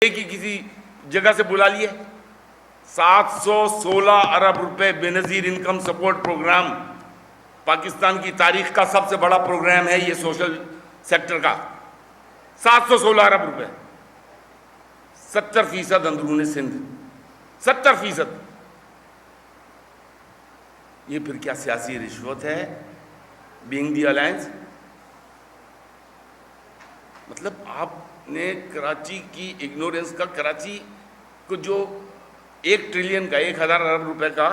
کی کسی جگہ سے بلا لیے. 716 ارب روپے بے نظیر انکم سپورٹ پروگرام، پاکستان کی تاریخ کا سب سے بڑا پروگرام ہے یہ سوشل سیکٹر کا. 716 ارب روپے، 70% اندرون سندھ، 70%. یہ پھر کیا سیاسی رشوت ہے؟ Being the alliance. مطلب آپ نے کراچی کی اگنورنس کا، کراچی کو جو 1 ٹریلین کا 1000 ارب روپے کا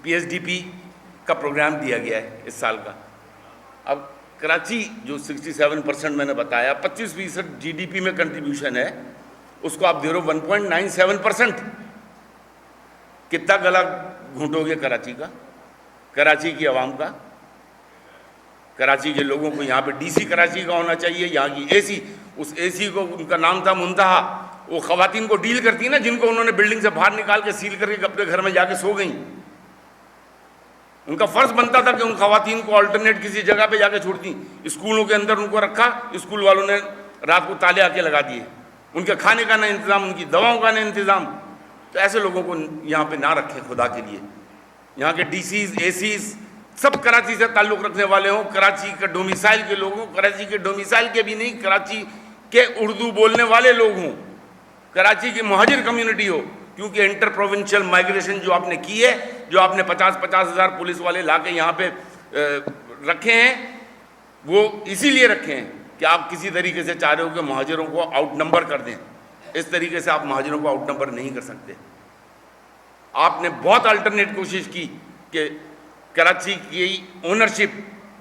پی ایس ڈی پی کا پروگرام دیا گیا ہے اس سال کا. اب کراچی جو 67% میں نے بتایا، 25% جی ڈی پی میں کنٹریبیوشن ہے، اس کو آپ دے رہے ہو 1.97%. کتنا گلا گھونٹو گے کراچی کا، کراچی کی عوام کا؟ کراچی کے لوگوں کو یہاں پہ ڈی سی کراچی کا ہونا چاہیے، یہاں کی اے سی، اس اے سی کو ان کا نام تھا منتہا. وہ خواتین کو ڈیل کرتی ہیں نا، جن کو انہوں نے بلڈنگ سے باہر نکال کے سیل کر کے اپنے گھر میں جا کے سو گئیں. ان کا فرض بنتا تھا کہ ان خواتین کو آلٹرنیٹ کسی جگہ پہ جا کے چھوڑتی. اسکولوں کے اندر ان کو رکھا، اسکول والوں نے رات کو تالے آ کے لگا دیے. ان کے کھانے کا نہ انتظام، ان کی دواؤں کا نہ انتظام. تو ایسے لوگوں کو یہاں پہ نہ رکھیں خدا کے لیے. یہاں کے ڈی سیز، اے سیز سب کراچی سے تعلق رکھنے والے ہوں، کراچی کے ڈومیسائل کے لوگ ہوں، کراچی کے ڈومیسائل کے بھی نہیں، کراچی کے اردو بولنے والے لوگ ہوں، کراچی کی مہاجر کمیونٹی ہو. کیونکہ انٹر پروونشل مائگریشن جو آپ نے کی ہے، جو آپ نے 50 ہزار پولیس والے لا کے یہاں پہ رکھے ہیں، وہ اسی لیے رکھے ہیں کہ آپ کسی طریقے سے چاہ رہے ہو کہ مہاجروں کو آؤٹ نمبر کر دیں. اس طریقے سے آپ مہاجروں کو آؤٹ نمبر نہیں کر سکتے. آپ نے بہت الٹرنیٹ کوشش کی کہ کراچی کی اونرشپ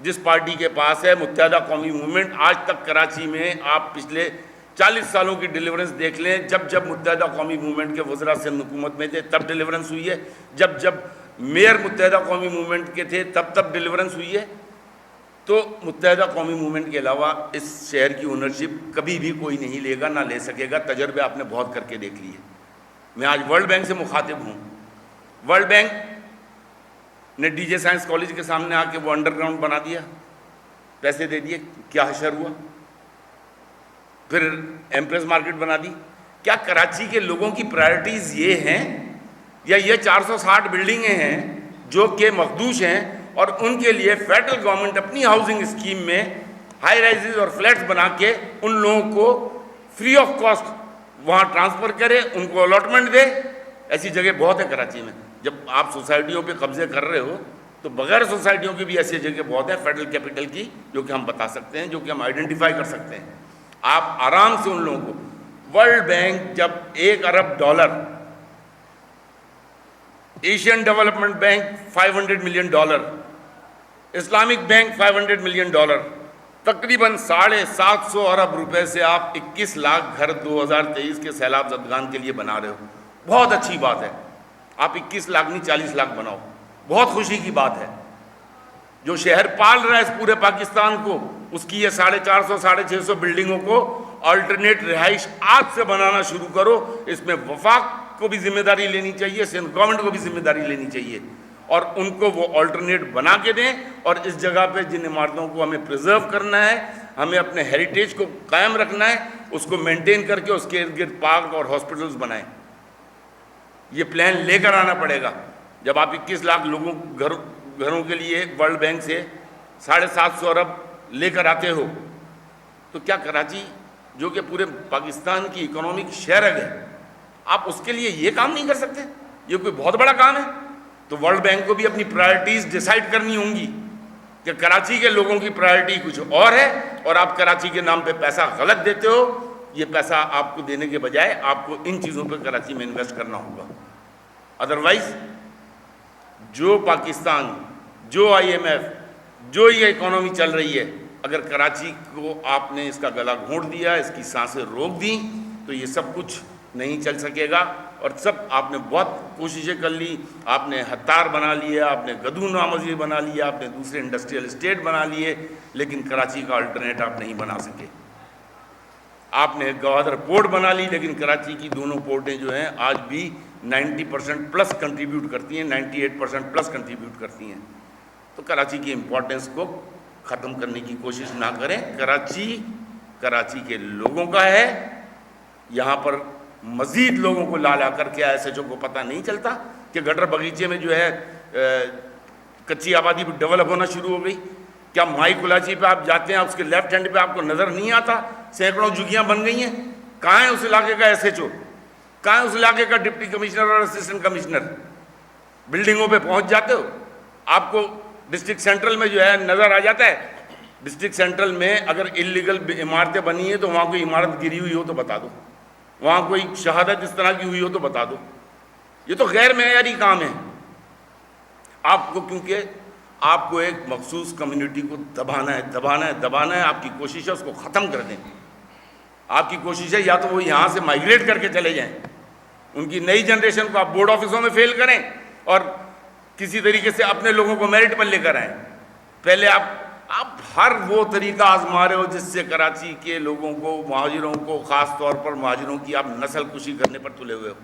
جس پارٹی کے پاس ہے، متحدہ قومی موومنٹ، آج تک کراچی میں آپ پچھلے 40 سالوں کی ڈیلیورنس دیکھ لیں. جب جب متحدہ قومی موومنٹ کے وزراء سندھ حکومت میں تھے تب ڈیلیورنس ہوئی ہے، جب جب میئر متحدہ قومی موومنٹ کے تھے تب ڈیلیورنس ہوئی ہے. تو متحدہ قومی موومنٹ کے علاوہ اس شہر کی اونرشپ کبھی بھی کوئی نہیں لے گا، نہ لے سکے گا. تجربے آپ نے بہت کر کے دیکھ لیے. میں آج ورلڈ بینک سے مخاطب ہوں. ورلڈ بینک نے ڈی جے سائنس کالج کے سامنے آ کے وہ انڈر گراؤنڈ بنا دیا، پیسے دے دیے، کیا حشر ہوا؟ پھر ایمپریس مارکیٹ بنا دی. کیا کراچی کے لوگوں کی پرائرٹیز یہ ہیں، یا یہ 460 بلڈنگیں ہیں جو کہ مخدوش ہیں اور ان کے لیے فیڈرل گورنمنٹ اپنی ہاؤسنگ اسکیم میں ہائی رائزز اور فلیٹس بنا کے ان لوگوں کو فری آف کاسٹ وہاں ٹرانسفر کرے، ان کو الاٹمنٹ دے؟ ایسی جگہ بہت ہے کراچی میں. جب آپ سوسائٹیوں پہ قبضے کر رہے ہو تو بغیر سوسائٹیوں کی بھی ایسی جگہ بہت ہے فیڈرل کیپٹل کی، جو کہ ہم بتا سکتے ہیں، جو کہ ہم آئیڈینٹیفائی کر سکتے ہیں. آپ آرام سے ان لوگوں کو. ورلڈ بینک جب $1 ارب، Asian Development Bank $500 million, Islamic Bank $500 million, تقریباً 750 ارب روپے سے آپ 21 لاکھ گھر 2023 کے سیلاب زدگان کے لیے بنا رہے ہو. بہت اچھی بات ہے. آپ 21 لاکھ نہیں 40 لاکھ بناؤ، بہت خوشی کی بات ہے. جو شہر پال رہا ہے اس پورے پاکستان کو، اس کی یہ 450 650 بلڈنگوں کو آلٹرنیٹ رہائش آج سے بنانا شروع کرو. اس میں وفاق کو بھی ذمہ داری لینی چاہیے، سندھ گورنمنٹ کو بھی ذمہ داری لینی چاہیے، اور ان کو وہ آلٹرنیٹ بنا کے دیں. اور اس جگہ پہ جن عمارتوں کو ہمیں پریزرو کرنا ہے، ہمیں اپنے ہیریٹیج کو قائم رکھنا ہے، اس کو مینٹین کر کے اس کے ارد گرد پارک اور ہاسپٹلز بنائیں. یہ پلان لے کر آنا پڑے گا. جب آپ 21 لاکھ لوگوں گھروں کے لیے ورلڈ بینک سے 750 ارب لے کر آتے ہو، تو کیا کراچی جو کہ پورے پاکستان کی اکنامک شہرگ ہے، آپ اس کے لیے یہ کام نہیں کر سکتے؟ یہ کوئی بہت بڑا کام ہے. تو ورلڈ بینک کو بھی اپنی پرائرٹیز ڈیسائیڈ کرنی ہوں گی کہ کراچی کے لوگوں کی پرائرٹی کچھ اور ہے، اور آپ کراچی کے نام پہ پیسہ غلط دیتے ہو. یہ پیسہ آپ کو دینے کے بجائے آپ کو ان چیزوں پہ کراچی میں انویسٹ کرنا ہوگا. ادروائز جو پاکستان، جو آئی ایم ایف، جو یہ اکانومی چل رہی ہے، اگر کراچی کو آپ نے اس کا گلا گھونٹ دیا، اس کی سانسیں روک دیں، تو یہ سب کچھ نہیں چل سکے گا. اور سب آپ نے بہت کوششیں کر لی، آپ نے ہتار بنا لیا، آپ نے گدو نامزی بنا لیا، آپ نے دوسرے انڈسٹریل اسٹیٹ بنا لیے، لیکن کراچی کا الٹرنیٹ آپ نہیں بنا سکے. آپ نے گوادر پورٹ بنا لی، لیکن کراچی کی دونوں پورٹیں جو ہیں آج بھی 90% پلس کنٹریبیوٹ کرتی ہیں، 98% پلس کنٹریبیوٹ کرتی ہیں. تو کراچی کی امپورٹنس کو ختم کرنے کی کوشش نہ کریں. کراچی کے لوگوں کا ہے، یہاں پر مزید لوگوں کو لا کر کے ایس ایچ او کو پتہ نہیں چلتا کہ گٹر بغیچے میں جو ہے کچی آبادی ڈیولپ ہونا شروع ہو گئی. کیا مائی کلاچی پہ آپ جاتے ہیں، اس کے لیفٹ ہینڈ پہ آپ کو نظر نہیں آتا سینکڑوں جھگیاں بن گئی ہیں؟ کہاں ہے اس علاقے کا ایس ایچ او؟ کہاں ہے اس علاقے کا ڈپٹی کمشنر اور اسسٹنٹ کمشنر؟ بلڈنگوں پہ پہنچ جاتے ہو، آپ کو ڈسٹرکٹ سینٹرل میں جو ہے نظر آ جاتا ہے. ڈسٹرکٹ سینٹرل میں اگر انلیگل عمارتیں بنی ہیں تو وہاں کوئی عمارت گری ہوئی ہو تو بتا دو، وہاں کوئی شہادت اس طرح کی ہوئی ہو تو بتا دو. یہ تو غیر معیاری کام ہے. آپ کو کیونکہ آپ کو ایک مخصوص کمیونٹی کو دبانا ہے. آپ کی کوشش ہے اس کو ختم کر دیں. آپ کی کوشش ہے یا تو وہ یہاں سے مائگریٹ کر کے چلے جائیں، ان کی نئی جنریشن کو آپ بورڈ آفسوں میں فیل کریں اور کسی طریقے سے اپنے لوگوں کو میرٹ پر لے کر آئیں. پہلے آپ ہر وہ طریقہ آزما رہے ہو جس سے کراچی کے لوگوں کو، مہاجروں کو، خاص طور پر مہاجروں کی آپ نسل کشی کرنے پر تلے ہوئے ہو،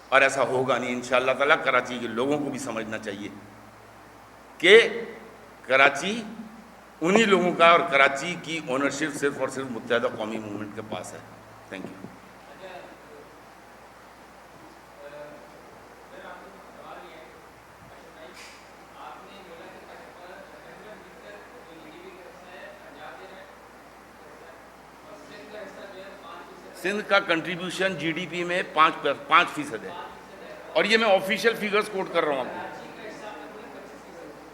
اور ایسا ہوگا نہیں انشاءاللہ تعالیٰ. کراچی کے لوگوں کو بھی سمجھنا چاہیے کہ کراچی انہی لوگوں کا، اور کراچی کی اونرشپ صرف اور صرف متحدہ قومی موومنٹ کے پاس ہے. Thank you. سندھ کا کنٹریبیوشن جی ڈی پی میں 5% ہے، اور یہ میں آفیشیل فیگرز کوٹ کر رہا ہوں آپ کو.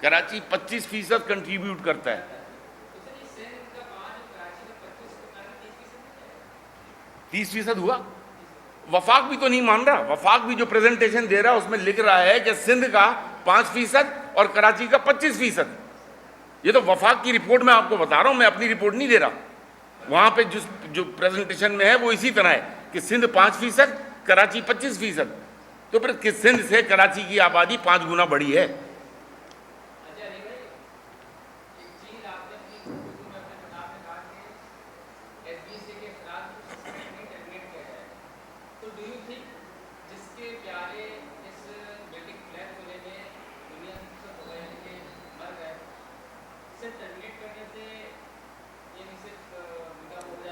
کراچی 25% کنٹریبیوٹ کرتا ہے. 30% ہوا. وفاق بھی تو نہیں مان رہا. وفاق بھی جو پریزنٹیشن دے رہا ہے اس میں لکھ رہا ہے کہ سندھ کا 5% اور کراچی کا 25%. یہ تو وفاق کی رپورٹ میں آپ کو بتا رہا ہوں، میں اپنی رپورٹ نہیں دے رہا. وہاں پہ جو پریزنٹیشن میں ہے وہ اسی طرح ہے کہ سندھ 5%، کراچی 25%. تو پھر سندھ سے کراچی کی آبادی 5 گنا بڑی ہے.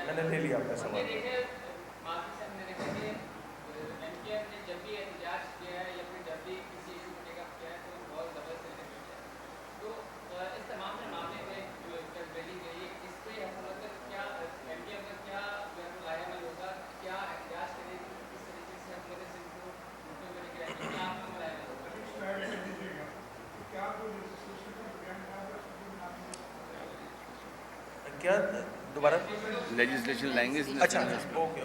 میں نے لے لیا آپ کا سوال. کیا دوبارہ لیجسلیشن لینگویج. اچھا اوکے.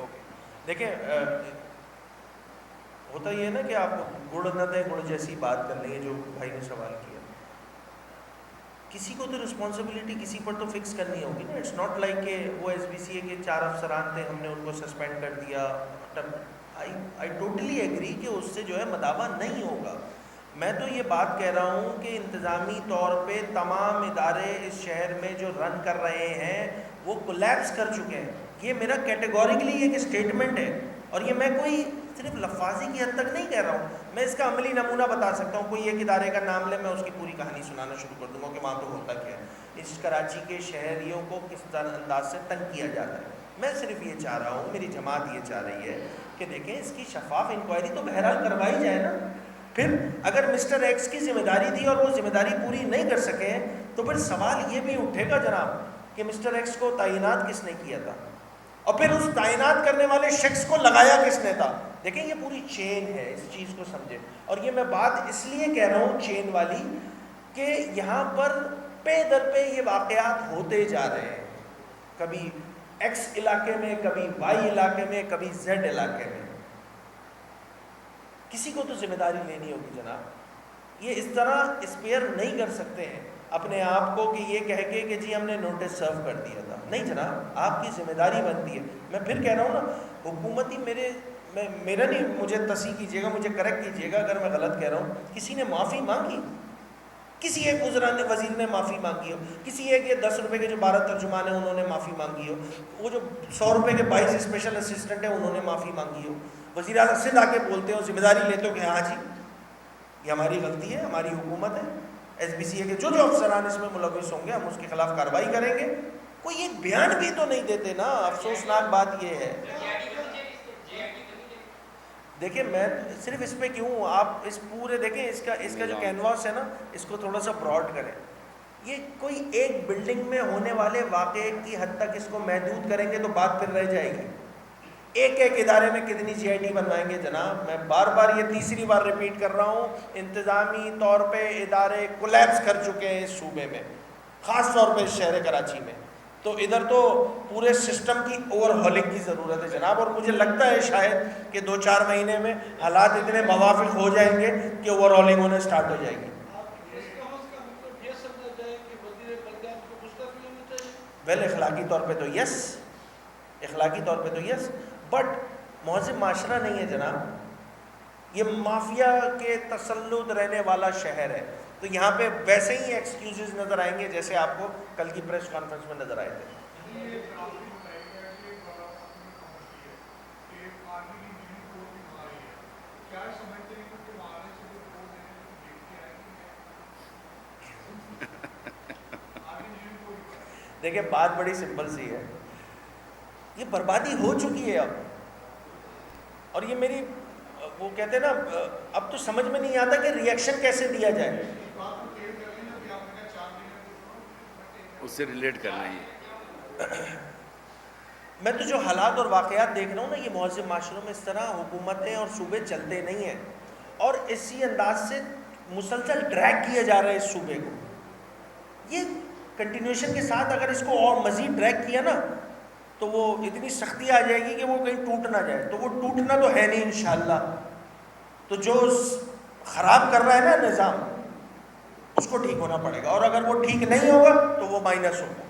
دیکھیں ہوتا یہ ہے نا کہ آپ گڑ نہ دیں گڑ جیسی بات کر لیں گے. جو بھائی نے سوال کیا، کسی کو تو رسپانسبلٹی کسی پر تو فکس کرنی ہوگی نا. اٹس ناٹ لائک کہ وہ ایس بی سی اے کے 4 افسران تھے، ہم نے ان کو سسپینڈ کر دیا. آئی ٹوٹلی ایگری کہ اس سے جو ہے مداوع نہیں ہوگا. میں تو یہ بات کہہ رہا ہوں کہ انتظامی طور پہ تمام ادارے اس شہر میں جو رن کر رہے ہیں وہ کولیپس کر چکے ہیں. یہ میرا کیٹیگوریکلی ایک اسٹیٹمنٹ ہے، اور یہ میں کوئی صرف لفاظی کی حد تک نہیں کہہ رہا ہوں. میں اس کا عملی نمونہ بتا سکتا ہوں. کوئی ایک ادارے کا نام لے، میں اس کی پوری کہانی سنانا شروع کر دوں گا کہ وہاں پہ ہوتا کیا ہے، اس کراچی کے شہریوں کو کس طرح انداز سے تنگ کیا جاتا ہے. میں صرف یہ چاہ رہا ہوں، میری جماعت یہ چاہ رہی ہے کہ دیکھیں اس کی شفاف انکوائری تو بہرحال کروائی جائے نا. پھر اگر مسٹر ایکس کی ذمہ داری تھی اور وہ ذمہ داری پوری نہیں کر سکے تو پھر سوال یہ بھی اٹھے گا جناب کہ مسٹر ایکس کو تعینات کس نے کیا تھا، اور پھر اس تعینات کرنے والے شخص کو لگایا کس نے تھا. دیکھیں یہ پوری چین ہے، اس چیز کو سمجھیں. اور یہ میں بات اس لیے کہہ رہا ہوں چین والی کہ یہاں پر پے در پہ یہ واقعات ہوتے جا رہے ہیں. کبھی ایکس علاقے میں، کبھی وائی علاقے میں، کبھی زیڈ علاقے میں. کسی کو تو ذمہ داری لینی ہوگی جناب. یہ اس طرح اسپیئر نہیں کر سکتے ہیں اپنے آپ کو کہ یہ کہہ کے کہ جی ہم نے نوٹس سرو کر دیا تھا. نہیں جناب، آپ کی ذمہ داری بنتی ہے. میں پھر کہہ رہا ہوں نا، حکومتی میرا نہیں، مجھے تصحیح کیجیے گا، مجھے کریکٹ کیجیے گا اگر میں غلط کہہ رہا ہوں. کسی نے معافی مانگی؟ کسی ایک وزیر نے معافی مانگی ہو؟ کسی ایک یہ 10 روپے کے جو 12 ترجمان ہیں انہوں نے معافی مانگی ہو؟ وہ جو 100 روپے کے 22 اسپیشل اسسٹنٹ ہیں انہوں نے معافی مانگی ہو؟ وزیر اعظم سندھ آ کے بولتے ہو، ذمہ داری لیتے ہو کہ ہاں جی یہ ہماری غلطی ہے، ہماری حکومت ہے، ایس بی سی اے کے جو افسران اس میں ملوث ہوں گے ہم اس کے خلاف کارروائی کریں گے. کوئی ایک بیان بھی تو نہیں دیتے نا. افسوسناک بات یہ ہے. دیکھیں میں صرف اس پہ کیوں ہوں، آپ اس پورے دیکھیں اس کا جو کینواس ہے نا اس کو تھوڑا سا براڈ کریں. یہ کوئی ایک بلڈنگ میں ہونے والے واقعے کی حد تک اس کو محدود کریں گے تو بات پھر رہ جائے گی. ایک ایک ادارے میں کتنی سی آئی ٹی بنوائیں گے جناب. میں بار بار یہ تیسری بار ریپیٹ کر رہا ہوں، انتظامی طور پہ ادارے کولیپس کر چکے ہیں اس صوبے میں، خاص طور پہ شہر کراچی میں. تو ادھر تو پورے سسٹم کی اوور ہالنگ کی ضرورت ہے جناب. اور مجھے لگتا ہے شاید کہ 2-4 مہینے میں حالات اتنے موافق ہو جائیں گے کہ اوور ہالنگ ہونے اسٹارٹ ہو جائے گی. ویل اخلاقی طور پہ تو یس، اخلاقی طور پہ تو یس، بٹ مہذب معاشرہ نہیں ہے جناب. یہ مافیا کے تسلط رہنے والا شہر ہے. تو یہاں پہ ویسے ہی ایکسکیوزز نظر آئیں گے جیسے آپ کو کل کی پریس کانفرنس میں نظر آئے تھے. دیکھیں بات بڑی سمپل سی ہے، یہ بربادی ہو چکی ہے اب. اور یہ میری وہ کہتے ہیں نا اب تو سمجھ میں نہیں آتا کہ ری ایکشن کیسے دیا جائے. اس سے ریلیٹ کرنا ہی. میں تو جو حالات اور واقعات دیکھ رہا ہوں نا، یہ مہذب معاشروں میں اس طرح حکومتیں اور صوبے چلتے نہیں ہیں، اور اسی انداز سے مسلسل ڈریگ کیا جا رہا ہے اس صوبے کو. یہ کنٹینیوشن کے ساتھ اگر اس کو اور مزید ڈریگ کیا نا تو وہ اتنی سختی آ جائے گی کہ وہ کہیں ٹوٹ نہ جائے. تو وہ ٹوٹنا تو ہے نہیں انشاءاللہ. تو جو خراب کر رہا ہے نا نظام اس کو ٹھیک ہونا پڑے گا، اور اگر وہ ٹھیک نہیں ہوگا تو وہ مائنس ہوگا.